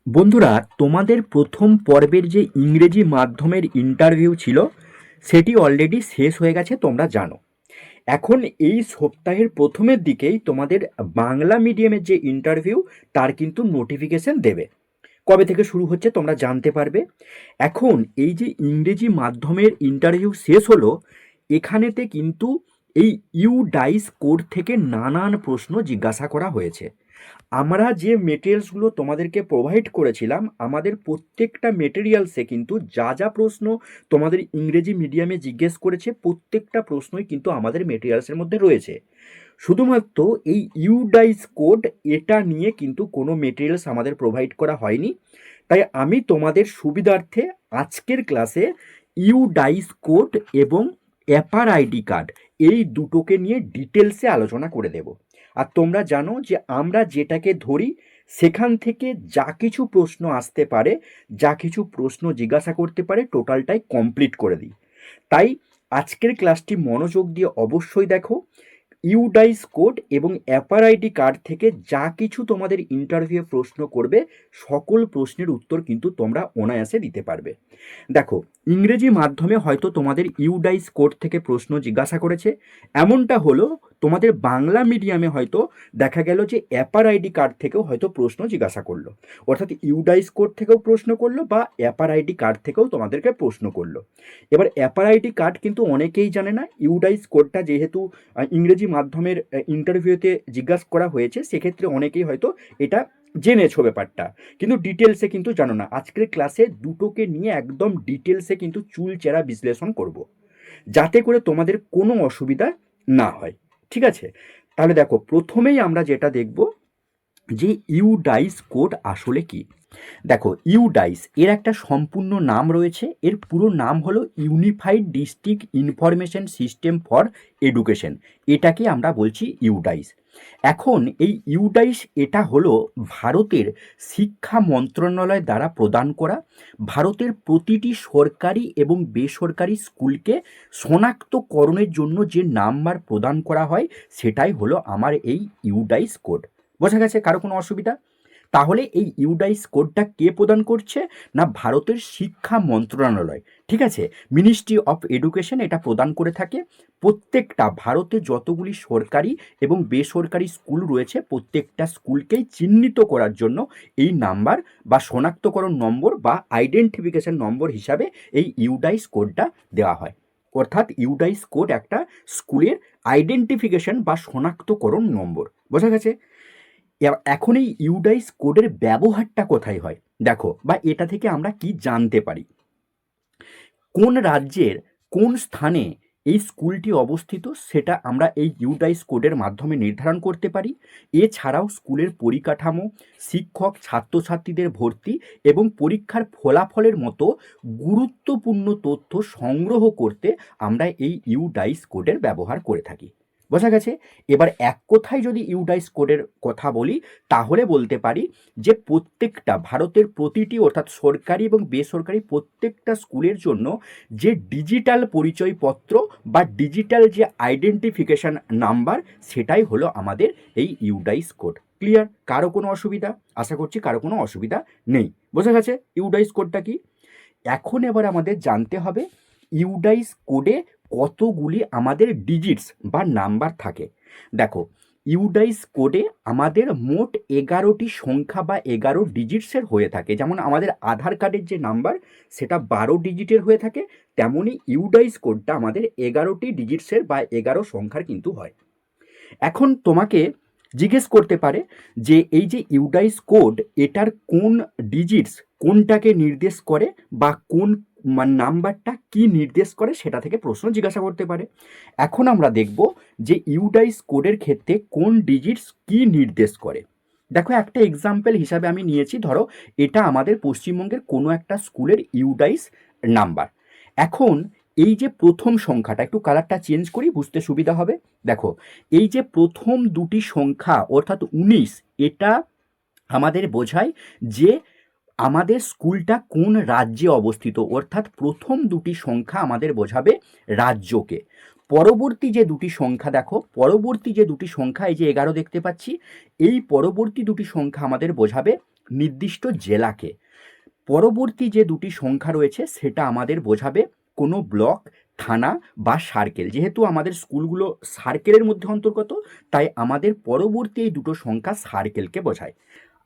বন্ধুরা, তোমাদের প্রথম পর্বের যে ইংরেজি মাধ্যমের ইন্টারভিউ ছিল সেটি অলরেডি শেষ হয়ে গেছে, তোমরা জানো। এখন এই সপ্তাহের প্রথমের দিকেই তোমাদের বাংলা মিডিয়ামের যে ইন্টারভিউ তার কিন্তু নোটিফিকেশন দেবে। কবে থেকে শুরু হচ্ছে তোমরা জানতে পারবে। এখন এই যে ইংরেজি মাধ্যমের ইন্টারভিউ শেষ হলো, এখানেতে কিন্তু এই ইউ ডাইস কোড থেকে নানান প্রশ্ন জিজ্ঞাসা করা হয়েছে। আমরা যে মেটেরিয়ালসগুলো তোমাদেরকে প্রোভাইড করেছিলাম, আমাদের প্রত্যেকটা মেটেরিয়ালসে কিন্তু যা যা প্রশ্ন তোমাদের ইংরেজি মিডিয়ামে জিজ্ঞেস করেছে প্রত্যেকটা প্রশ্নই কিন্তু আমাদের মেটেরিয়ালসের মধ্যে রয়েছে। শুধুমাত্র এই ইউডাইস কোড এটা নিয়ে কিন্তু কোনো মেটেরিয়ালস আমাদের প্রোভাইড করা হয়নি। তাই আমি তোমাদের সুবিধার্থে আজকের ক্লাসে ইউডাইস কোড এবং অ্যাপার আইডি কার্ড এই দুটোকে নিয়ে ডিটেলসে আলোচনা করে দেব। আর তোমরা জানো যে আমরা যেটাকে ধরি সেখান থেকে যা কিছু প্রশ্ন আসতে পারে, যা কিছু প্রশ্ন জিজ্ঞাসা করতে পারে, টোটালটাই কমপ্লিট করে দিই। তাই আজকের ক্লাসটি মনোযোগ দিয়ে অবশ্যই দেখো। ইউডাইস কোড এবং অ্যাপার আইডি কার্ড থেকে যা কিছু তোমাদের ইন্টারভিউ প্রশ্ন করবে সকল প্রশ্নের উত্তর কিন্তু তোমরা অনায়াসে দিতে পারবে। দেখো, ইংরেজি মাধ্যমে হয়তো তোমাদের ইউডাইস কোড থেকে প্রশ্ন জিজ্ঞাসা করেছে, এমনটা হলো তোমাদের বাংলা মিডিয়ামে হয়তো দেখা গেল যে অ্যাপার আইডি কার্ড থেকেও হয়তো প্রশ্ন জিজ্ঞাসা করলো। অর্থাৎ ইউডাইস কোড থেকেও প্রশ্ন করলো বা অ্যাপার আইডি কার্ড থেকেও তোমাদেরকে প্রশ্ন করলো। এবার অ্যাপার আইডি কার্ড কিন্তু অনেকেই জানে না। ইউডাইস কোডটা যেহেতু ইংরেজি মাধ্যমের ইন্টারভিউতে জিজ্ঞাসা করা হয়েছে, সেক্ষেত্রে অনেকেই হয়তো এটা জেনেছো ব্যাপারটা, কিন্তু ডিটেলসে কিন্তু জানো না। আজকের ক্লাসে দুটোকে নিয়ে একদম ডিটেলসে কিন্তু চুলচেরা বিশ্লেষণ করব, যাতে করে তোমাদের কোনো অসুবিধা না হয়। ঠিক আছে, তাহলে দেখো, প্রথমেই আমরা যেটা দেখব যে ইউডাইস কোড আসলে কি। দেখো, ইউডাইস এর একটা সম্পূর্ণ নাম রয়েছে। এর পুরো নাম হলো unified district information system for education. এটাকে আমরা বলছি ইউডাইস। এখন এই ইউডাইস এটা হলো ভারতের শিক্ষা মন্ত্রণালয় দ্বারা প্রদান করা, ভারতের প্রতিটি সরকারি এবং বেসরকারি স্কুলকে শনাক্তকরণের জন্য যে নাম্বার প্রদান করা হয় সেটাই হলো আমার এই ইউডাইস কোড। বোঝা গেছে? কারো কোনো অসুবিধা? তাহলে এই ইউডাইস কোডটা কে প্রদান করছে? না, ভারতের শিক্ষা মন্ত্রণালয়। ঠিক আছে, মিনিস্ট্রি অফ এডুকেশন এটা প্রদান করে থাকে। প্রত্যেকটা ভারতে যতগুলি সরকারি এবং বেসরকারি স্কুল রয়েছে প্রত্যেকটা স্কুলকেই চিহ্নিত করার জন্য এই নাম্বার বা শনাক্তকরণ নম্বর বা আইডেন্টিফিকেশন নম্বর হিসাবে এই ইউডাইস কোডটা দেওয়া হয়। অর্থাৎ ইউডাইস কোড একটা স্কুলের আইডেন্টিফিকেশন বা শনাক্তকরণ নম্বর। বোঝা গেছে? এখন এই ইউডাইস কোডের ব্যবহারটা কোথায় হয় দেখো, বা এটা থেকে আমরা কি জানতে পারি। কোন রাজ্যের কোন স্থানে এই স্কুলটি অবস্থিত সেটা আমরা এই ইউডাইস কোডের মাধ্যমে নির্ধারণ করতে পারি। এছাড়াও স্কুলের পরিকাঠামো, শিক্ষক ছাত্রছাত্রীদের ভর্তি এবং পরীক্ষার ফলাফলের মতো গুরুত্বপূর্ণ তথ্য সংগ্রহ করতে আমরা এই ইউডাইস কোডের ব্যবহার করে থাকি। বোঝা গেছে? এবার এক কথায় যদি ইউডাইস কোডের কথা বলি তাহলে বলতে পারি যে প্রত্যেকটা ভারতের প্রতিটি অর্থাৎ সরকারি এবং বেসরকারি প্রত্যেকটা স্কুলের জন্য যে ডিজিটাল পরিচয়পত্র বা ডিজিটাল যে আইডেন্টিফিকেশন নাম্বার সেটাই হলো আমাদের এই ইউডাইস কোড। ক্লিয়ার? কারো কোনো অসুবিধা? আশা করছি কারো কোনো অসুবিধা নেই। বোঝা গেছে ইউডাইস কোডটা কি। এখন এবার আমাদের জানতে হবে ইউডাইস কোডে কতগুলি আমাদের ডিজিটস বা নাম্বার থাকে। দেখো, ইউডাইস কোডে আমাদের মোট 11টি সংখ্যা বা 11 ডিজিটসের হয়ে থাকে। যেমন আমাদের আধার কার্ডের যে নাম্বার সেটা 12 ডিজিটের হয়ে থাকে, তেমনই ইউডাইস কোডটা আমাদের 11টি ডিজিটসের বা 11 সংখ্যার কিন্তু হয়। এখন তোমাকে জিজ্ঞেস করতে পারে যে এই যে ইউডাইস কোড এটার কোন ডিজিটস কোনটাকে নির্দেশ করে বা কোন নাম্বারটা কি নির্দেশ করে সেটা থেকে প্রশ্ন জিজ্ঞাসা করতে পারে। এখন আমরা দেখব যে ইউডাইস কোডের ক্ষেত্রে কোন ডিজিটস কি নির্দেশ করে। দেখো, একটা এক্সাম্পল হিসাবে আমি নিয়েছি, ধরো এটা আমাদের পশ্চিমবঙ্গের কোনো একটা স্কুলের ইউডাইস নাম্বার। এখন এই যে প্রথম সংখ্যাটা, একটু কালারটা চেঞ্জ করি বুঝতে সুবিধা হবে। দেখো, এই যে প্রথম দুটি সংখ্যা অর্থাৎ 19, এটা আমাদের বোঝায় যে আমাদের স্কুলটা কোন রাজ্যে অবস্থিত, অর্থাৎ প্রথম দুটি সংখ্যা আমাদের বোঝাবে রাজ্যকে। পরবর্তী যে দুটি সংখ্যা দেখো, পরবর্তী যে দুটি সংখ্যা এই যে 11 দেখতে পাচ্ছি, এই পরবর্তী দুটি সংখ্যা আমাদের বোঝাবে নির্দিষ্ট জেলাকে। পরবর্তী যে দুটি সংখ্যা রয়েছে সেটা আমাদের বোঝাবে কোনো ব্লক, থানা বা সার্কেল। যেহেতু আমাদের স্কুলগুলো সার্কেলের মধ্যে অন্তর্গত, তাই আমাদের পরবর্তী এই দুটো সংখ্যা সার্কেলকে বোঝায়।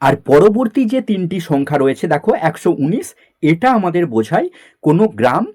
আর পরবর্তী যে তিনটি সংখ্যা রয়েছে দেখো 119, এটা আমাদের বোঝায় কোনো গ্রাম,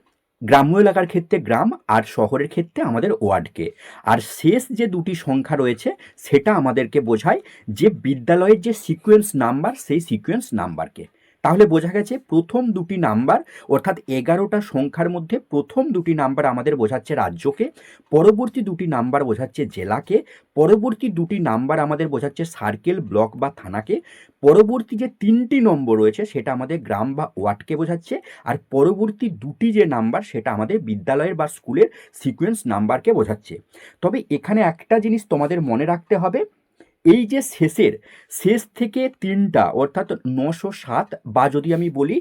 গ্রাম্য এলাকার ক্ষেত্রে গ্রাম, আর শহরের ক্ষেত্রে আমাদের ওয়ার্ডকে। আর শেষ যে দুটি সংখ্যা রয়েছে সেটা আমাদেরকে বোঝায় যে বিদ্যালয়ের যে সিকোয়েন্স নাম্বার, সেই সিকোয়েন্স নাম্বারকে। তাহলে বোঝা গেছে প্রথম দুটি নাম্বার অর্থাৎ 11টা সংখ্যার মধ্যে প্রথম দুটি নাম্বার আমাদের বোঝাচ্ছে রাজ্যকে, পরবর্তী দুটি নাম্বার বোঝাচ্ছে জেলাকে, পরবর্তী দুটি নাম্বার আমাদের বোঝাচ্ছে সার্কেল, ব্লক বা থানাকে, পরবর্তী যে তিনটি নম্বর রয়েছে সেটা আমাদের গ্রাম বা ওয়ার্ডকে বোঝাচ্ছে, আর পরবর্তী দুটি যে নাম্বার সেটা আমাদের বিদ্যালয়ের বা স্কুলের সিকোয়েন্স নাম্বারকে বোঝাচ্ছে। তবে এখানে একটা জিনিস তোমাদের মনে রাখতে হবে, এই যে শেষ থেকে তিনটা অর্থাৎ 907, বা যদি আমি বলি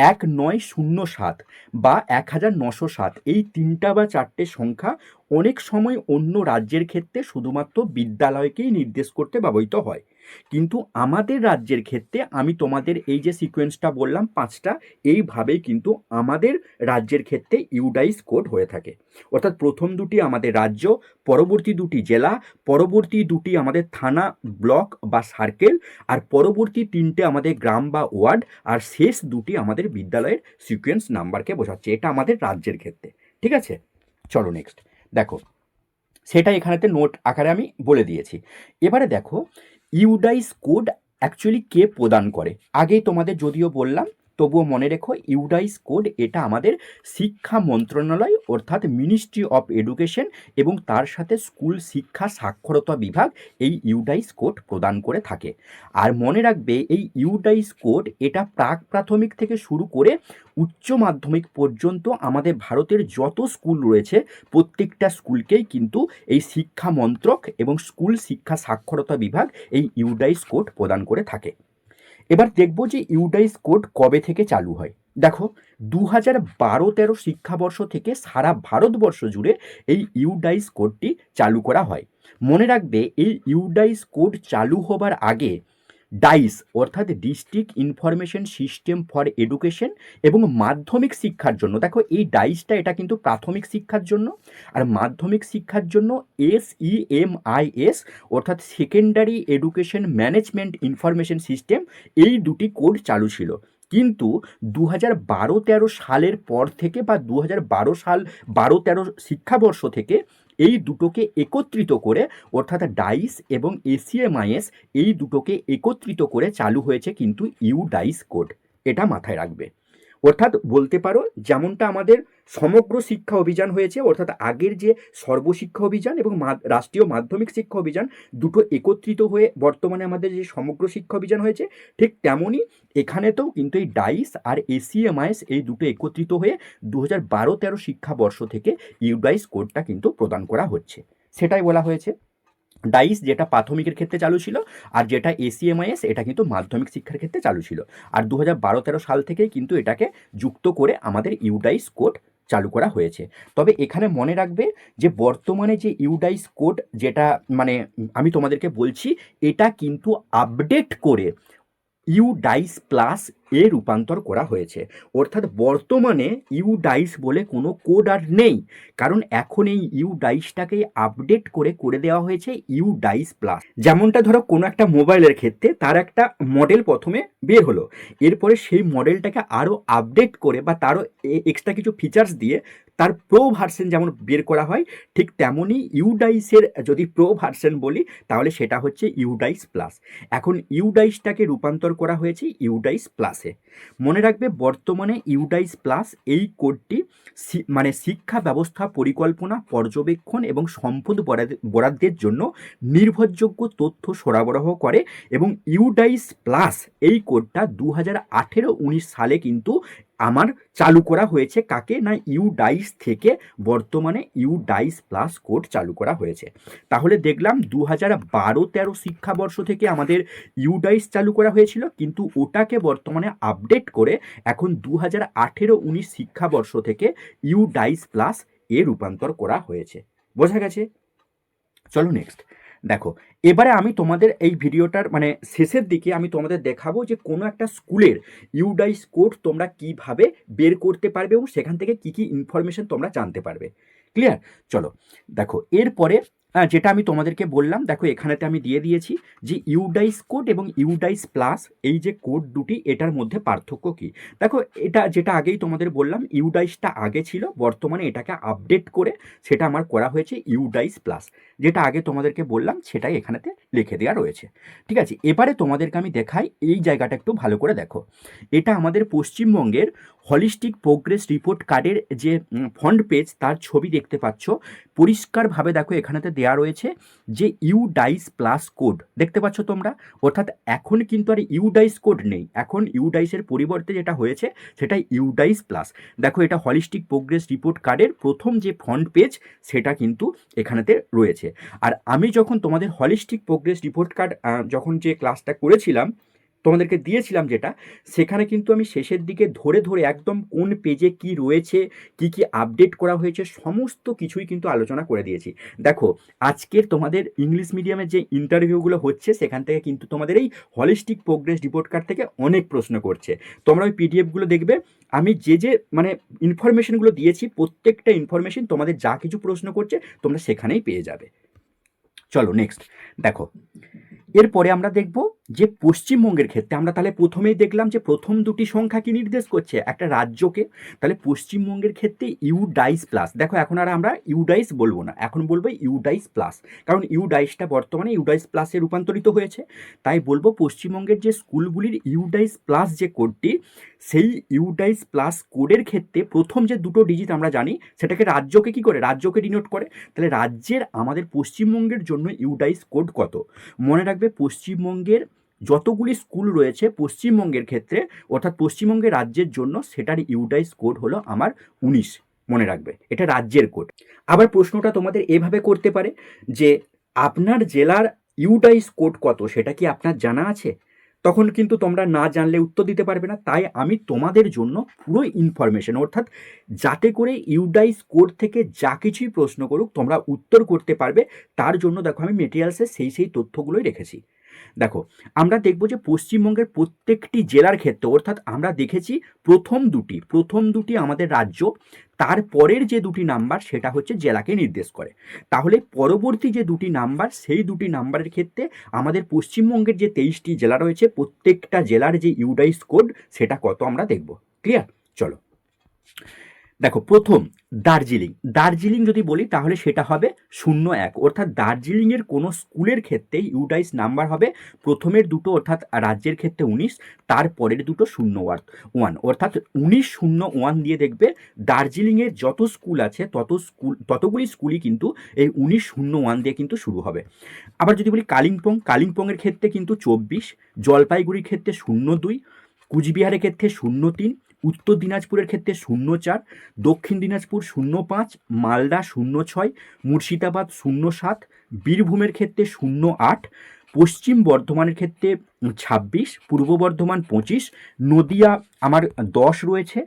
1907 বা 1907, এই তিনটা বা চারটে সংখ্যা অনেক সময় অন্য রাজ্যের ক্ষেত্রে শুধুমাত্র বিদ্যালয়কেই নির্দেশ করতে ব্যবহৃত হয়। কিন্তু আমাদের রাজ্যের ক্ষেত্রে আমি তোমাদের এই যে সিকোয়েন্সটা বললাম 5টা, এইভাবেই কিন্তু আমাদের রাজ্যের ক্ষেত্রে ইউডাইস কোড হয়ে থাকে। অর্থাৎ প্রথম দুটি আমাদের রাজ্য, পরবর্তী দুটি জেলা, পরবর্তী দুটি আমাদের থানা, ব্লক বা সার্কেল, আর পরবর্তী তিনটে আমাদের গ্রাম বা ওয়ার্ড, আর শেষ দুটি আমাদের বিদ্যালয়ের সিকোয়েন্স নাম্বারকে বোঝাচ্ছে। এটা আমাদের রাজ্যের ক্ষেত্রে। ঠিক আছে, চলো নেক্সট দেখো, সেটা এখানেতে নোট আকারে আমি বলে দিয়েছি। এবারে দেখো ইউডাইস কোড অ্যাকচুয়ালি কে প্রদান করে। আগেই তোমাদের যদিও বললাম, তবুও মনে রেখো ইউডাইস কোড এটা আমাদের শিক্ষা মন্ত্রণালয় অর্থাৎ মিনিস্ট্রি অফ এডুকেশন এবং তার সাথে স্কুল শিক্ষা সাক্ষরতা বিভাগ এই ইউডাইস কোড প্রদান করে থাকে। আর মনে রাখবে এই ইউডাইস কোড এটা প্রাক প্রাথমিক থেকে শুরু করে উচ্চ মাধ্যমিক পর্যন্ত আমাদের ভারতের যত স্কুল রয়েছে প্রত্যেকটা স্কুলকেই কিন্তু এই শিক্ষা মন্ত্রক এবং স্কুল শিক্ষা সাক্ষরতা বিভাগ এই ইউডাইস কোড প্রদান করে থাকে। এবার দেখব যে ইউডাইস কোড কবে থেকে চালু হয়। দেখো 2012-13 শিক্ষাবর্ষ থেকে সারা ভারতবর্ষ জুড়ে এই ইউডাইস কোডটি চালু করা হয়। মনে রাখবে এই ইউডাইস কোড চালু হবার আগে ডাইস অর্থাৎ district information system for education এবং মাধ্যমিক শিক্ষার জন্য, দেখো এই ডাইসটা এটা কিন্তু প্রাথমিক শিক্ষার জন্য, আর মাধ্যমিক শিক্ষার জন্য SEMIS অর্থাৎ secondary education management information system, এই দুটি কোড চালু ছিল। কিন্তু 2012-13 সালের পর থেকে বা 2012 সাল 12-13 শিক্ষাবর্ষ থেকে এই দুটোকে একত্রিত করে অর্থাৎ ডাইস এবং SEMIS এই দুটোকে একত্রিত করে চালু হয়েছে কিন্তু ইউডাইস কোড। এটা মাথায় রাখবে। অর্থাৎ বলতে পারো যেমনটা আমাদের সমগ্র শিক্ষা অভিযান হয়েছে, অর্থাৎ আগের যে সর্বশিক্ষা অভিযান এবং রাষ্ট্রীয় মাধ্যমিক শিক্ষা অভিযান দুটো একত্রিত হয়ে বর্তমানে আমাদের যে সমগ্র শিক্ষা অভিযান হয়েছে, ঠিক তেমনই এখানেতেও কিন্তু এই ডাইস আর SEMIS এই দুটো একত্রিত হয়ে 2012-13 শিক্ষাবর্ষ থেকে ইউডাইস কোডটা কিন্তু প্রদান করা হচ্ছে। সেটাই বলা হয়েছে। ডাইস যেটা প্রাথমিকের ক্ষেত্রে চালু ছিল, আর যেটা SEMIS এটা কিন্তু মাধ্যমিক শিক্ষার ক্ষেত্রে চালু ছিল। আর 2012-13 সাল থেকেই কিন্তু এটাকে যুক্ত করে আমাদের ইউডাইস কোড চালু করা হয়েছে। তবে এখানে মনে রাখবে যে বর্তমানে যে ইউডাইস কোড যেটা মানে আমি তোমাদেরকে বলছি, এটা কিন্তু আপডেট করে ইউডাইস প্লাস এ রূপান্তর করা হয়েছে। অর্থাৎ বর্তমানে ইউডাইস বলে কোনো কোড আর নেই, কারণ এখন এই ইউডাইসটাকে আপডেট করে দেওয়া হয়েছে ইউডাইস প্লাস। যেমনটা ধরো কোনো একটা মোবাইলের ক্ষেত্রে তার একটা মডেল প্রথমে বের হলো, এরপরে সেই মডেলটাকে আরও আপডেট করে বা তারও এক্সট্রা কিছু ফিচার্স দিয়ে তার প্রো ভার্সন যেমন বের করা হয়, ঠিক তেমনই ইউডাইসের যদি প্রো ভার্সন বলি তাহলে সেটা হচ্ছে ইউডাইস প্লাস। এখন ইউডাইসটাকে রূপান্তর করা হয়েছে ইউডাইস প্লাসে। মনে রাখবে বর্তমানে ইউডাইস প্লাস এই কোডটি মানে শিক্ষা ব্যবস্থা পরিকল্পনা, পর্যবেক্ষণ এবং সম্পদ বরাদ্দের জন্য নির্ভরযোগ্য তথ্য সরবরাহ করে, এবং ইউডাইস প্লাস এই কোডটা 2018-19 সালে কিন্তু আমার চালু করা হয়েছে। কাকে না, ইউডাইস থেকে বর্তমানে ইউডাইস প্লাস কোড চালু করা হয়েছে। তাহলে দেখলাম 2012-13 শিক্ষাবর্ষ থেকে আমাদের ইউডাইস চালু করা হয়েছিল, কিন্তু ওটাকে বর্তমানে আপডেট করে এখন 2018-19 শিক্ষাবর্ষ থেকে ইউডাইস প্লাস এ রূপান্তর করা হয়েছে। বোঝা গেছে? চলো নেক্সট দেখো, এবারে আমি তোমাদের এই ভিডিওটার মানে শেষের দিকে আমি তোমাদের দেখাবো যে কোনো একটা স্কুলের ইউডাইস কোড তোমরা কিভাবে বের করতে পারবে এবং সেখান থেকে কি কি ইনফরমেশন তোমরা জানতে পারবে। ক্লিয়ার? চলো দেখো, এরপরে যেটা আমি তোমাদেরকে বললাম, দেখো এখানেতে আমি দিয়ে দিয়েছি যে ইউডাইস কোড এবং ইউডাইস প্লাস, এই যে কোড দুটি এটার মধ্যে পার্থক্য কি। দেখো, এটা যেটা আগেই তোমাদের বললাম, ইউডাইসটা আগে ছিল, বর্তমানে এটাকে আপডেট করে সেটা আমার করা হয়েছে ইউডাইস প্লাস। যেটা আগে তোমাদেরকে বললাম সেটাই এখানেতে লিখে দেওয়া রয়েছে। ঠিক আছে, এবারে তোমাদেরকে আমি দেখাই, এই জায়গাটা একটু ভালো করে দেখো। এটা আমাদের পশ্চিমবঙ্গের হলিস্টিক প্রোগ্রেস রিপোর্ট কার্ডের যে ফ্রন্ট পেজ, তার ছবি দেখতে পাচ্ছ। পরিষ্কারভাবে দেখো এখানেতে দেওয়া রয়েছে যে ইউডাইস প্লাস কোড দেখতে পাচ্ছ তোমরা। অর্থাৎ এখন কিন্তু আর ইউডাইস কোড নেই, এখন ইউডাইসের পরিবর্তে যেটা হয়েছে সেটা ইউডাইস প্লাস। দেখো, এটা হলিস্টিক প্রোগ্রেস রিপোর্ট কার্ডের প্রথম যে ফ্রন্ট পেজ সেটা কিন্তু এখানেতে রয়েছে। আর আমি যখন তোমাদের হলিস্টিক প্রোগ্রেস রিপোর্ট কার্ড যখন যে ক্লাসটা করেছিলাম তোমাদেরকে দিয়েছিলাম, যেটা সেখানে কিন্তু আমি শেষের দিকে ধরে ধরে একদম কোন পেজে কি রয়েছে, কি কি আপডেট করা হয়েছে, সমস্ত কিছুই কিন্তু আলোচনা করে দিয়েছি। দেখো, আজকের তোমাদের ইংলিশ মিডিয়ামের যে ইন্টারভিউগুলো হচ্ছে সেখান থেকে কিন্তু তোমাদের এই হলিস্টিক প্রোগ্রেস রিপোর্ট কার্ড থেকে অনেক প্রশ্ন করছে। তোমরা ওই পিডিএফগুলো দেখবে, আমি যে মানে ইনফরমেশনগুলো দিয়েছি প্রত্যেকটা ইনফরমেশন তোমাদের যা কিছু প্রশ্ন করছে তোমরা সেখানেই পেয়ে যাবে। চলো নেক্সট দেখো, এরপরে আমরা দেখব যে পশ্চিমবঙ্গের ক্ষেত্রে আমরা তাহলে প্রথমেই দেখলাম যে প্রথম দুটি সংখ্যা কি নির্দেশ করছে একটা রাজ্যকে। তাহলে পশ্চিমবঙ্গের ক্ষেত্রে ইউডাইস প্লাস, দেখো এখন আর আমরা ইউডাইস বলবো না, এখন বলবো ইউডাইস প্লাস, কারণ ইউডাইসটা বর্তমানে ইউডাইস প্লাসে রূপান্তরিত হয়েছে। তাই বলবো পশ্চিমবঙ্গের যে স্কুলগুলির ইউডাইস প্লাস যে কোডটি, সেই ইউডাইস প্লাস কোডের ক্ষেত্রে প্রথম যে দুটো ডিজিট আমরা জানি সেটাকে রাজ্যকে কি করে, রাজ্যকে ডিনোট করে। তাহলে রাজ্যের আমাদের পশ্চিমবঙ্গের জন্য ইউডাইস কোড কত? মনে রাখবে, পশ্চিমবঙ্গের যতগুলি স্কুল রয়েছে পশ্চিমবঙ্গের ক্ষেত্রে, অর্থাৎ পশ্চিমবঙ্গের রাজ্যের জন্য, সেটার ইউডাইস কোড হলো আমার 19। মনে রাখবে, এটা রাজ্যের কোড। আবার প্রশ্নটা তোমাদের এভাবে করতে পারে যে আপনার জেলার ইউডাইস কোড কত, সেটা কি আপনার জানা আছে? তখন কিন্তু তোমরা না জানলে উত্তর দিতে পারবে না। তাই আমি তোমাদের জন্য পুরো ইনফরমেশন, অর্থাৎ যাতে করে ইউডাইস কোড থেকে যা কিছুই প্রশ্ন করুক তোমরা উত্তর করতে পারবে, তার জন্য দেখো আমি মেটেরিয়ালসে সেই তথ্যগুলোই রেখেছি। দেখো, আমরা দেখব যে পশ্চিমবঙ্গের প্রত্যেকটি জেলার ক্ষেত্রে, অর্থাৎ আমরা দেখেছি প্রথম দুটি আমাদের রাজ্য, তারপরের যে দুটি নাম্বার সেটা হচ্ছে জেলাকে নির্দেশ করে। তাহলে পরবর্তী যে দুটি নাম্বার, সেই দুটি নাম্বারের ক্ষেত্রে আমাদের পশ্চিমবঙ্গের যে 23টি জেলা রয়েছে প্রত্যেকটা জেলার যে ইউডাইস কোড সেটা কত আমরা দেখব। ক্লিয়ার? চলো দেখো, প্রথম দার্জিলিং যদি বলি তাহলে সেটা হবে 01, অর্থাৎ দার্জিলিংয়ের কোনো স্কুলের ক্ষেত্রে ইউডাইস নাম্বার হবে প্রথমের দুটো, অর্থাৎ রাজ্যের ক্ষেত্রে 19, তারপরের দুটো 01, অর্থাৎ 1901 দিয়ে দেখবে দার্জিলিংয়ের যত স্কুল আছে ততগুলি স্কুলই কিন্তু এই 1901 দিয়ে কিন্তু শুরু হবে। আবার যদি বলি কালিম্পংয়ের ক্ষেত্রে কিন্তু 24, জলপাইগুড়ির ক্ষেত্রে 02, কুচবিহারের ক্ষেত্রে 03, উত্তর দিনাজপুরের ক্ষেত্রে 04, দক্ষিণ দিনাজপুর 05, মালদা 06, মুর্শিদাবাদ 07, বীরভূমের ক্ষেত্রে 08, পশ্চিম বর্ধমানের ক্ষেত্রে 26, পূর্ব বর্ধমান 25, নদিয়া আমার 10 রয়েছে,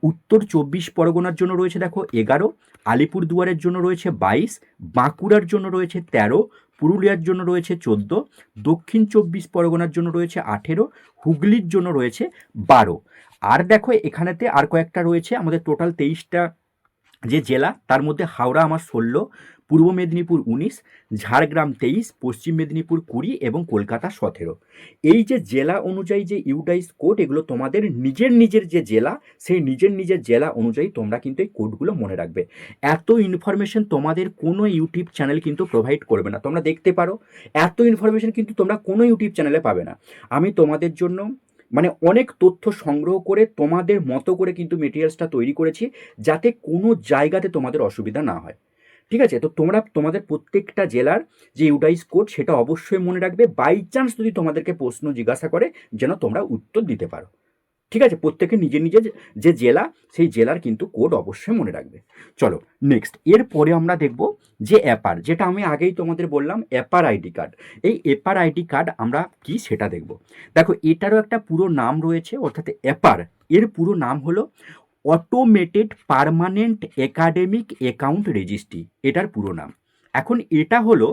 উত্তর 24 পরগনার জন্য রয়েছে দেখো 11, আলিপুরদুয়ারের জন্য রয়েছে 22, বাঁকুড়ার জন্য রয়েছে 13, পুরুলিয়ার জন্য রয়েছে 14, দক্ষিণ 24 পরগনার জন্য রয়েছে 18, হুগলির জন্য রয়েছে 12। আর দেখো এখানেতে আর কয়েকটা রয়েছে, আমাদের টোটাল 23টা যে জেলা, তার মধ্যে হাওড়া আমার 16, পূর্ব মেদিনীপুর 19, ঝাড়গ্রাম 23, পশ্চিম মেদিনীপুর 20 এবং কলকাতা 17। এই যে জেলা অনুযায়ী যে ইউডাইস কোড, এগুলো তোমাদের নিজের যে জেলা, সেই নিজের জেলা অনুযায়ী তোমরা কিন্তু এই কোডগুলো মনে রাখবে। এত ইনফরমেশন তোমাদের কোনো ইউটিউব চ্যানেল কিন্তু প্রোভাইড করবে না, তোমরা দেখতে পারো এত ইনফরমেশন কিন্তু তোমরা কোনো ইউটিউব চ্যানেলে পাবে না। আমি তোমাদের জন্য মানে অনেক তথ্য সংগ্রহ করে তোমাদের মতো করে কিন্তু মেটেরিয়ালসটা তৈরি করেছি, যাতে কোনো জায়গাতে তোমাদের অসুবিধা না হয়। ঠিক আছে, তো তোমরা তোমাদের প্রত্যেকটা জেলার যে ইউডাইস কোড সেটা অবশ্যই মনে রাখবে, বাই চান্স যদি তোমাদেরকে প্রশ্ন জিজ্ঞাসা করে যেন তোমরা উত্তর দিতে পারো। ঠিক আছে, প্রত্যেকে নিজের যে জেলা, সেই জেলার কিন্তু কোড অবশ্যই মনে রাখবে। চলো নেক্সট, এরপরে আমরা দেখব যে অ্যাপার, যেটা আমি আগেই তোমাদের বললাম অ্যাপার আইডি কার্ড। এই অ্যাপার আইডি কার্ড আমরা কি সেটা দেখব। দেখো, এটারও একটা পুরো নাম রয়েছে, অর্থাৎ অ্যাপার এর পুরো নাম হলো automated permanent academic account registry, এটার পুরো নাম। এখন এটা হলো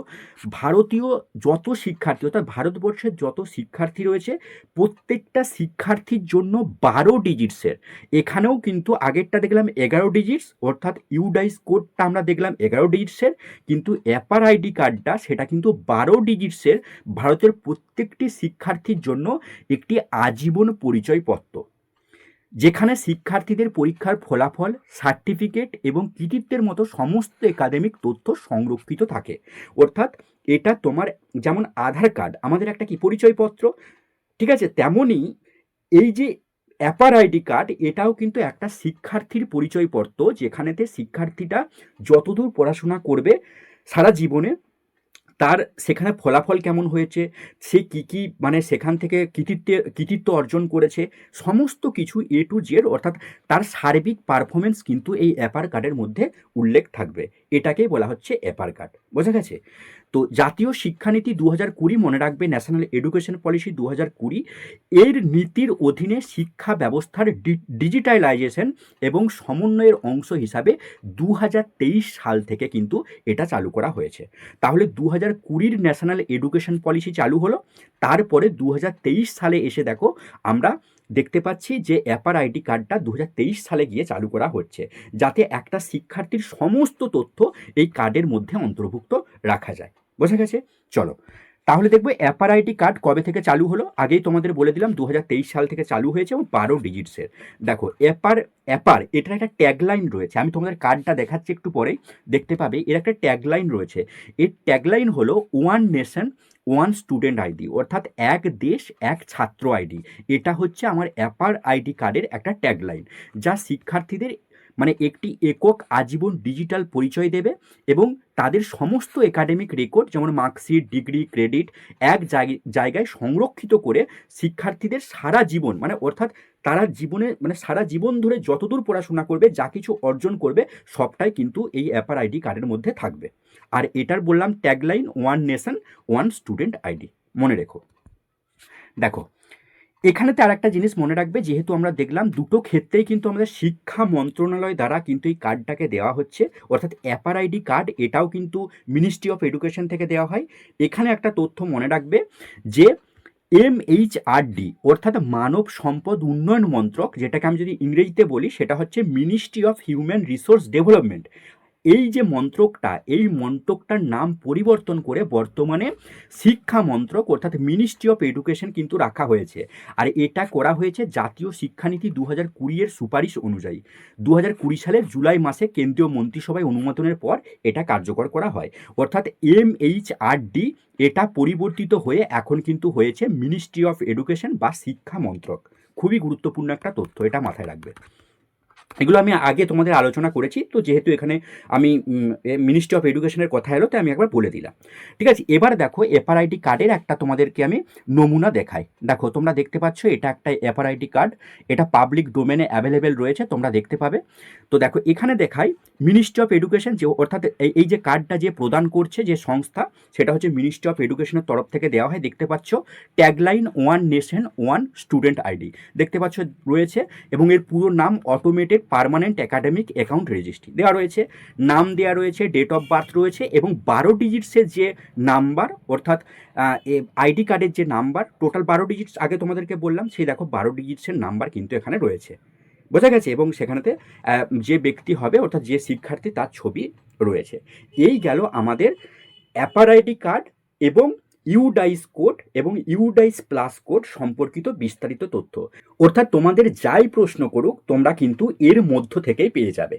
ভারতীয় যত শিক্ষার্থী অর্থাৎ ভারতবর্ষের যত শিক্ষার্থী রয়েছে প্রত্যেকটা শিক্ষার্থীর জন্য 12 ডিজিটসের, এখানেও কিন্তু আগেরটা দেখলাম 11 ডিজিটস অর্থাৎ ইউডাইস কোডটা আমরা দেখলাম 11 ডিজিটসের, কিন্তু অ্যাপার আইডি কার্ডটা সেটা কিন্তু 12 ডিজিটসের, ভারতের প্রত্যেকটি শিক্ষার্থীর জন্য একটি আজীবন পরিচয়পত্র, যেখানে শিক্ষার্থীদের পরীক্ষার ফলাফল, সার্টিফিকেট এবং কৃতিত্বের মতো সমস্ত একাডেমিক তথ্য সংরক্ষিত থাকে। অর্থাৎ এটা তোমার যেমন আধার কার্ড আমাদের একটা কি পরিচয়পত্র, ঠিক আছে, তেমনই এই যে অ্যাপার আইডি কার্ড এটাও কিন্তু একটা শিক্ষার্থীর পরিচয়পত্র, যেখানেতে শিক্ষার্থীটা যতদূর পড়াশোনা করবে সারা জীবনে তার সেখানে ফলাফল কেমন হয়েছে, সে কী কী মানে সেখান থেকে কৃতিত্ব অর্জন করেছে, সমস্ত কিছু এ টু জেড অর্থাৎ তার সার্বিক পারফরমেন্স কিন্তু এই অ্যাপার কার্ডের মধ্যে উল্লেখ থাকবে। এটাকেই বলা হচ্ছে অ্যাপার কার্ড। বোঝা গেছে? তো জাতীয় শিক্ষানীতি 2020 মনে রাখবে, ন্যাশনাল এডুকেশন পলিসি 2020, এর নীতির অধীনে শিক্ষা ব্যবস্থার ডিজিটালাইজেশন এবং সমন্বয়ের অংশ হিসাবে 2023 সাল থেকে কিন্তু এটা চালু করা হয়েছে। তাহলে 2020 ন্যাশনাল এডুকেশন পলিসি চালু হলো, তারপরে 2023 সালে এসে দেখো আমরা দেখতে পাচ্ছি যে অ্যাপার আইডি কার্ডটা 2023 সালে গিয়ে চালু করা হচ্ছে, যাতে একটা শিক্ষার্থীর সমস্ত তথ্য এই কার্ডের মধ্যে অন্তর্ভুক্ত রাখা যায়। বোঝা গেছে? চলো তাহলে দেখবো অ্যাপার আইডি কার্ড কবে থেকে চালু হলো। আগেই তোমাদের বলে দিলাম 2023 সাল থেকে চালু হয়েছে এবং 12 ডিজিটসের। দেখো অ্যাপার অ্যাপার এটার একটা ট্যাগলাইন রয়েছে, আমি তোমাদের কার্ডটা দেখাচ্ছি একটু পরেই, দেখতে পাবে এর একটা ট্যাগলাইন রয়েছে। এর ট্যাগলাইন হলো one nation one student ID, অর্থাৎ এক দেশ এক ছাত্র আইডি। এটা হচ্ছে আমার অ্যাপার আইডি কার্ডের একটা ট্যাগলাইন, যা শিক্ষার্থীদের মানে একটি একক আজীবন ডিজিটাল পরিচয় দেবে এবং তাদের সমস্ত একাডেমিক রেকর্ড যেমন মার্কশিট, ডিগ্রি, ক্রেডিট এক জায়গায় সংরক্ষিত করে শিক্ষার্থীদের সারা জীবন মানে অর্থাৎ তারা জীবনে মানে সারা জীবন ধরে যতদূর পড়াশোনা করবে, যা কিছু অর্জন করবে, সবটাই কিন্তু এই অ্যাপার আইডি কার্ডের মধ্যে থাকবে। আর এটার বললাম tagline one nation one student ID, মনে রেখো। দেখো এখানেতে আর একটা জিনিস মনে রাখবে, যেহেতু আমরা দেখলাম দুটো ক্ষেত্রেই কিন্তু আমাদের শিক্ষা মন্ত্রণালয় দ্বারা কিন্তু এই কার্ডটাকে দেওয়া হচ্ছে, অর্থাৎ অ্যাপার আইডি কার্ড এটাও কিন্তু মিনিস্ট্রি অফ এডুকেশন থেকে দেওয়া হয়। এখানে একটা তথ্য মনে রাখবে যে MHRD অর্থাৎ মানব সম্পদ উন্নয়ন মন্ত্রক, যেটাকে আমি যদি ইংরেজিতে বলি সেটা হচ্ছে ministry of human resource development, এই যে মন্ত্রকটা এই মন্ত্রকটার নাম পরিবর্তন করে বর্তমানে শিক্ষা মন্ত্রক অর্থাৎ মিনিস্ট্রি অফ এডুকেশন কিন্তু রাখা হয়েছে। আর এটা করা হয়েছে জাতীয় শিক্ষানীতি 2020 এর সুপারিশ অনুযায়ী। 2020 সালের জুলাই মাসে কেন্দ্রীয় মন্ত্রিসভায় অনুমোদনের পর এটা কার্যকর করা হয়, অর্থাৎ MHRD এটা পরিবর্তিত হয়ে এখন কিন্তু হয়েছে মিনিস্ট্রি অফ এডুকেশন বা শিক্ষা মন্ত্রক। খুবই গুরুত্বপূর্ণ একটা তথ্য, এটা মাথায় রাখবে। এগুলো আমি আগে তোমাদের আলোচনা করেছি, তো যেহেতু এখানে আমি মিনিস্ট্রি অফ এডুকেশনের কথা এলো তাই আমি একবার বলে দিলাম। ঠিক আছে, এবার দেখো অ্যাপার আইডি কার্ডের একটা তোমাদেরকে আমি নমুনা দেখাই। দেখো তোমরা দেখতে পাচ্ছ এটা একটা অ্যাপার আইডি কার্ড, এটা পাবলিক ডোমেনে অ্যাভেলেবেল রয়েছে, তোমরা দেখতে পাবে। তো দেখো এখানে দেখাই মিনিস্ট্রি অফ এডুকেশন, যে অর্থাৎ এই যে কার্ডটা যে প্রদান করছে যে সংস্থা, সেটা হচ্ছে মিনিস্ট্রি অফ এডুকেশনের তরফ থেকে দেওয়া হয়। দেখতে পাচ্ছ tagline one nation one student ID দেখতে পাচ্ছ রয়েছে, এবং এর পুরো নাম automated permanent academic account registry দেওয়া রয়েছে, নাম দেওয়া রয়েছে, ডেট অফ বার্থ রয়েছে, এবং 12 ডিজিটসের যে নাম্বার অর্থাৎ আইডি কার্ডের যে নাম্বার, টোটাল 12 ডিজিটস আগে তোমাদেরকে বললাম, সেই দেখো 12 ডিজিটসের নাম্বার কিন্তু এখানে রয়েছে। বোঝা গেছে? এবং সেখানেতে যে ব্যক্তি হবে অর্থাৎ যে শিক্ষার্থী তার ছবি রয়েছে। এই গেল আমাদের অ্যাপার আইডি কার্ড এবং ইউডাইস কোড এবং ইউডাইস প্লাস কোড সম্পর্কিত বিস্তারিত তথ্য। অর্থাৎ তোমাদের যাই প্রশ্ন করুক তোমরা কিন্তু এর মধ্য থেকেই পেয়ে যাবে।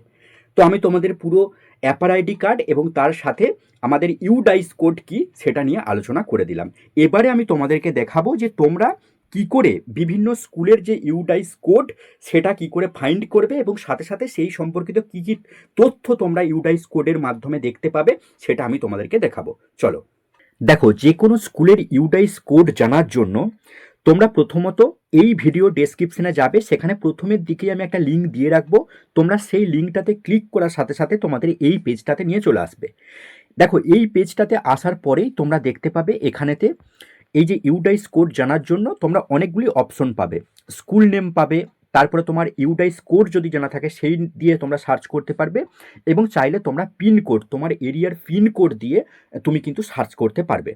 তো আমি তোমাদের পুরো অ্যাপার আইডি কার্ড এবং তার সাথে আমাদের ইউডাইস কোড কি সেটা নিয়ে আলোচনা করে দিলাম। এবারে আমি তোমাদেরকে দেখাবো যে তোমরা কি করে বিভিন্ন স্কুলের যে ইউডাইস কোড সেটা কি করে ফাইন্ড করবে, এবং সাথে সাথে সেই সম্পর্কিত কি কি তথ্য তোমরা ইউডাইস কোডের মাধ্যমে দেখতে পাবে সেটা আমি তোমাদেরকে দেখাবো। চলো দেখো, যে কোনো স্কুলের ইউডাইস কোড জানার জন্য তোমরা প্রথমত এই ভিডিও ডেসক্রিপশনে যাবে, সেখানে প্রথমের দিকেই আমি একটা লিঙ্ক দিয়ে রাখবো, তোমরা সেই লিঙ্কটাতে ক্লিক করার সাথে সাথে তোমাদের এই পেজটাতে নিয়ে চলে আসবে। দেখো এই পেজটাতে আসার পরেই তোমরা দেখতে পাবে এখানেতে এই যে ইউডাইস কোড জানার জন্য তোমরা অনেকগুলি অপশন পাবে, স্কুল নেম পাবে, তারপরে তোমার ইউডাইস কোড যদি জানা থাকে সেই দিয়ে তোমরা সার্চ করতে পারবে, এবং চাইলে তোমরা পিনকোড, তোমার এরিয়ার পিনকোড দিয়ে তুমি কিন্তু সার্চ করতে পারবে।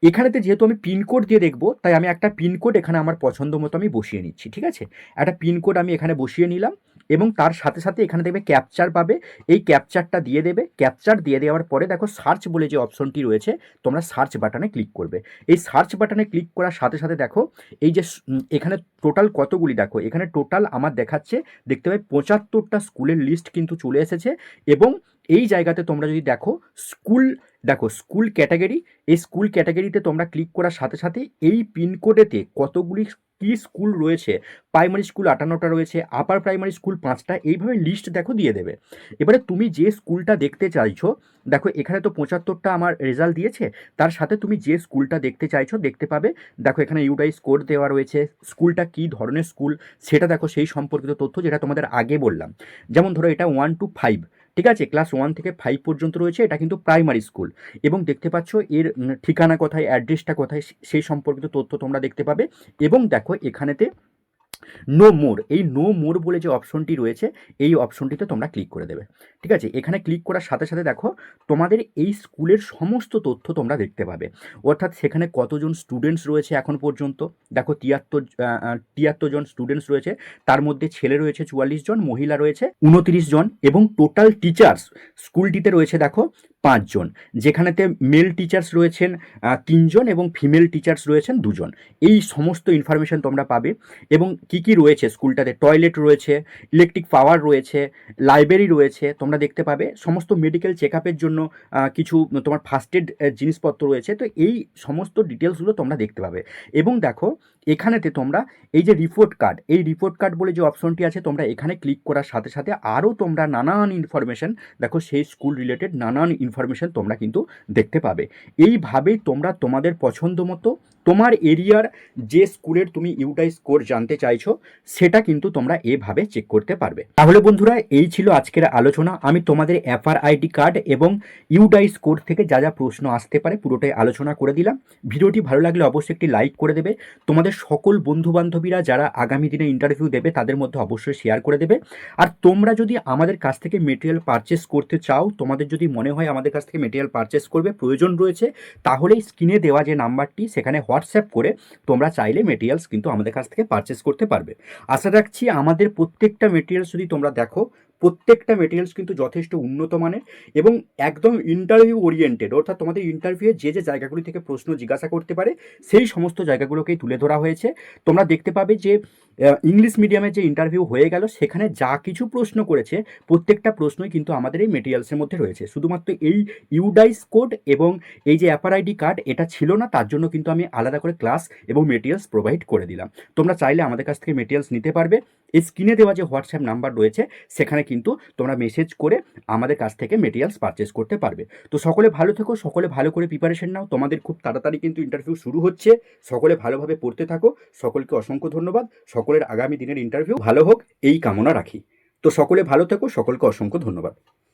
এখানেতে যেহেতু আমি পিনকোড দিয়ে দেখবো, তাই আমি একটা পিনকোড এখানে আমার পছন্দ মতো আমি বসিয়ে নিচ্ছি। ঠিক আছে, একটা পিনকোড আমি এখানে বসিয়ে নিলাম, এবং তার সাথে সাথে এখানে দেখবে ক্যাপচার পাবে, এই ক্যাপচারটা দিয়ে দেবে। ক্যাপচার দিয়ে দেওয়ার পরে দেখো সার্চ বলে যে অপশনটি রয়েছে, তোমরা সার্চ বাটনে ক্লিক করবে। এই সার্চ বাটনে ক্লিক করার সাথে সাথে দেখো এই যে এখানে টোটাল কতগুলি, দেখো এখানে টোটাল আমার দেখাচ্ছে, দেখতে পাবে 75টা স্কুলের লিস্ট কিন্তু চলে এসেছে। এবং এই জায়গাতে তোমরা যদি দেখো স্কুল, দেখো স্কুল ক্যাটাগরি, এই স্কুল ক্যাটাগরিতে তোমরা ক্লিক করার সাথে সাথে এই পিনকোডেতে কতগুলি কি স্কুল রয়েছে, প্রাইমারি স্কুল 58টা রয়েছে, আপার প্রাইমারি স্কুল 5টা, এইভাবে লিস্ট দেখো দিয়ে দেবে। এবারে তুমি যে স্কুলটা দেখতে চাইছো, দেখো এখানে তো 75টা আমার রেজাল্ট দিয়েছে, তার সাথে তুমি যে স্কুলটা দেখতে চাইছো দেখতে পাবে। দেখো এখানে ইউডাইস কোড দেওয়া রয়েছে, স্কুলটা কী ধরনের স্কুল সেটা দেখো, সেই সম্পর্কিত তথ্য যেটা তোমাদের আগে বললাম। যেমন ধরো এটা 1 to 5, ঠিক আছে, ক্লাস 1 থেকে 5 পর্যন্ত রয়েছে, এটা কিন্তু প্রাইমারি স্কুল। এবং দেখতে পাচ্ছ এর ঠিকানা কোথায়, অ্যাড্রেসটা কোথায়, সেই সম্পর্কিত তথ্য তোমরা দেখতে পাবে। এবং দেখো এখানেতে নো মোর, এই নো মোর বলে যে অপশনটি রয়েছে, এই অপশনটিতে তোমরা ক্লিক করে দেবে। ঠিক আছে, এখানে ক্লিক করার সাথে সাথে দেখো তোমাদের এই স্কুলের সমস্ত তথ্য তোমরা দেখতে পাবে, অর্থাৎ সেখানে কতজন স্টুডেন্টস রয়েছে এখন পর্যন্ত। দেখো 73 জন স্টুডেন্টস রয়েছে, তার মধ্যে ছেলে রয়েছে 44 জন, মহিলা রয়েছে 29 জন, এবং টোটাল টিচার্স স্কুলটিতে রয়েছে দেখো 5 জন, যেখানেতে মেল টিচার্স রয়েছেন 3 জন এবং ফিমেল টিচার্স রয়েছেন 2 জন। এই সমস্ত ইনফরমেশন তোমরা পাবে। এবং কি কি রয়েছে স্কুলটাতে, টয়লেট রয়েছে, ইলেকট্রিক পাওয়ার রয়েছে, লাইব্রেরি রয়েছে, তোমরা দেখতে পাবে সমস্ত মেডিকেল চেক আপের জন্য কিছু তোমার ফার্স্ট এড জিনিসপত্র রয়েছে। তো এই সমস্ত ডিটেলসগুলো তোমরা দেখতে পাবে। এবং দেখো এখানেতে তোমরা এই যে রিপোর্ট কার্ড, এই রিপোর্ট কার্ড বলে যে অপশনটি আছে, তোমরা এখানে ক্লিক করার সাথে সাথে আরও তোমরা নানান ইনফরমেশন, দেখো সেই স্কুল রিলেটেড নানান ইনফরমেশন তোমরা কিন্তু দেখতে পাবে। এইভাবেই তোমরা তোমাদের পছন্দ মতো তোমার এরিয়ার যে স্কুলের তুমি ইউডাইস স্কোর জানতে চাইছো, সেটা কিন্তু তোমরা এভাবে চেক করতে পারবে। তাহলে বন্ধুরা, এই ছিল আজকের আলোচনা। আমি তোমাদের এফআরআইডি কার্ড এবং ইউডাইস স্কোর থেকে যা যা প্রশ্ন আসতে পারে পুরোটাই আলোচনা করে দিলাম। ভিডিওটি ভালো লাগলে অবশ্যই একটি লাইক করে দেবে। তোমাদের সকল বন্ধুবান্ধবীরা যারা আগামী দিনে ইন্টারভিউ দেবে তাদের মধ্যে অবশ্যই শেয়ার করে দেবে। আর তোমরা যদি আমাদের কাছ থেকে মেটেরিয়াল পারচেস করতে চাও, তোমাদের যদি মনে হয় আমাদের কাছ থেকে মেটেরিয়াল পারচেস করবে প্রয়োজন রয়েছে, তাহলে স্ক্রিনে দেওয়া যে নাম্বারটি, সেখানে হোয়াটসঅ্যাপ করে তোমরা চাইলে মেটেরিয়ালস কিন্তু আমাদের কাছ থেকে পারচেস করতে পারবে। আশা রাখছি আমাদের প্রত্যেকটা মেটেরিয়ালস যদি তোমরা দেখো, প্রত্যেকটা মেটেরিয়ালস কিন্তু যথেষ্ট উন্নত মানের এবং একদম ইন্টারভিউ ওরিয়েন্টেড, অর্থাৎ তোমাদের ইন্টারভিউয়ে যে যে জায়গাগুলি থেকে প্রশ্ন জিজ্ঞাসা করতে পারে সেই সমস্ত জায়গাগুলোকেই তুলে ধরা হয়েছে। তোমরা দেখতে পাবে যে ইংলিশ মিডিয়ামের যে ইন্টারভিউ হয়ে গেল, সেখানে যা কিছু প্রশ্ন করেছে প্রত্যেকটা প্রশ্নই কিন্তু আমাদের এই মেটেরিয়ালসের মধ্যে রয়েছে। শুধুমাত্র এই ইউডাইস কোড এবং এই যে এফআরআইডি কার্ড এটা ছিল না, তার জন্য কিন্তু আমি আলাদা করে ক্লাস এবং মেটেরিয়ালস প্রোভাইড করে দিলাম। তোমরা চাইলে আমাদের কাছ থেকে মেটেরিয়ালস নিতে পারবে। এই স্ক্রিনে দেওয়া যে হোয়াটসঅ্যাপ নাম্বার রয়েছে, সেখানে কিন্তু তোমরা মেসেজ করে আমাদের কাছ থেকে মেটেরিয়ালস পারচেস করতে পারবে। তো সকলে ভালো থেকো, সকলে ভালো করে প্রিপারেশন নাও। তোমাদের খুব তাড়াতাড়ি কিন্তু ইন্টারভিউ শুরু হচ্ছে। সকলে ভালোভাবে পড়তে থাকো। সকলকে অসংখ্য ধন্যবাদ। সকলের আগামী দিনের ইন্টারভিউ ভালো হোক এই কামনা রাখি। তো সকলে ভালো থেকো, সকলকে অসংখ্য ধন্যবাদ।